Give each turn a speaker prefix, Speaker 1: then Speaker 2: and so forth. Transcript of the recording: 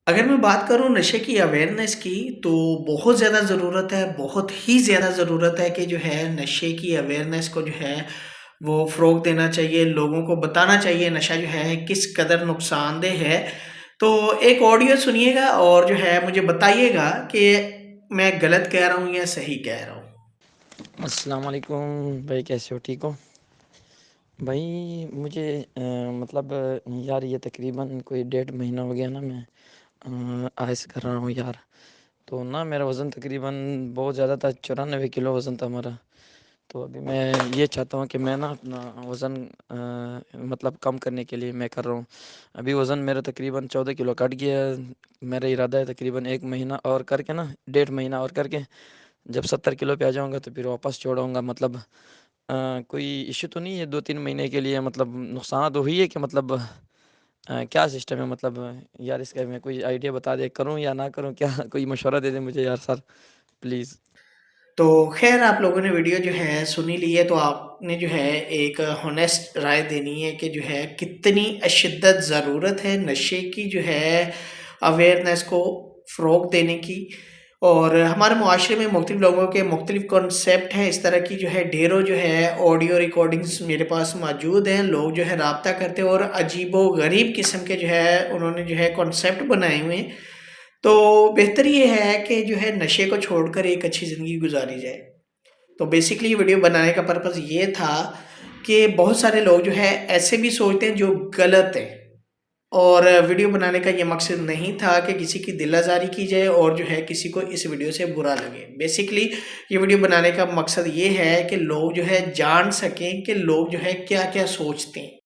Speaker 1: अगर मैं बात करूँ नशे की अवेयरनेस की, तो बहुत ज़्यादा ज़रूरत है, बहुत ही ज़्यादा ज़रूरत है कि जो है नशे की अवेयरनेस को जो है वो फ़रोग़ देना चाहिए, लोगों को बताना चाहिए नशा जो है किस कदर नुकसानदेह है। तो एक ऑडियो सुनिएगा और जो है मुझे बताइएगा कि मैं गलत कह रहा हूँ या सही कह रहा हूँ।
Speaker 2: अस्सलाम वालेकुम भाई, कैसे हो? ठीक हो भाई? मुझे मतलब यार ये तकरीबन कोई 1.5 महीना हो गया ना, मैं आयस कर रहा हूँ यार। तो ना मेरा वज़न तकरीबन बहुत ज़्यादा था, 94 किलो वज़न था हमारा। तो अभी मैं ये चाहता हूँ कि मैं ना अपना वज़न मतलब कम करने के लिए मैं कर रहा हूँ। अभी वज़न मेरा तकरीबन 14 किलो कट गया है। मेरा इरादा है तकरीबन 1 महीना और करके ना, 1.5 महीना और करके जब 70 किलो पे आ जाऊँगा तो फिर वापस छोड़ूँगा। मतलब कोई इश्यू तो नहीं है 2-3 महीने के लिए? मतलब नुकसान तो हुई है कि मतलब क्या सिस्टम है? मतलब यार इसका मैं कोई आइडिया बता दे, करूँ या ना करूँ? क्या कोई मशवरा दे दें मुझे यार सर, प्लीज़।
Speaker 1: तो ख़ैर आप लोगों ने वीडियो जो है सुन ही ली है, तो आपने जो है एक हॉनेस्ट राय देनी है कि जो है कितनी अशिद्दत ज़रूरत है नशे की जो है अवेयरनेस को फ़रोग़ देने की। और हमारे मुआशरे में मुख्तलिफ़ लोगों के मुख्तलिफ़ कॉन्सेप्ट हैं, इस तरह की जो है ढेरों जो है ऑडियो रिकॉर्डिंग्स मेरे पास मौजूद हैं। लोग जो है राब्ता करते हैं और अजीबो-गरीब किस्म के जो है उन्होंने जो है कॉन्सेप्ट बनाए हुए हैं। तो बेहतर ये है कि जो है नशे को छोड़कर एक अच्छी ज़िंदगी गुज़ारी जाए। तो बेसिकली वीडियो बनाने का पर्पज़ ये था कि बहुत सारे लोग जो है ऐसे भी सोचते हैं जो गलत है, और वीडियो बनाने का ये मकसद नहीं था कि किसी की दिल आज़ारी की जाए और जो है किसी को इस वीडियो से बुरा लगे। बेसिकली ये वीडियो बनाने का मकसद ये है कि लोग जो है जान सकें कि लोग जो है क्या-क्या सोचते हैं।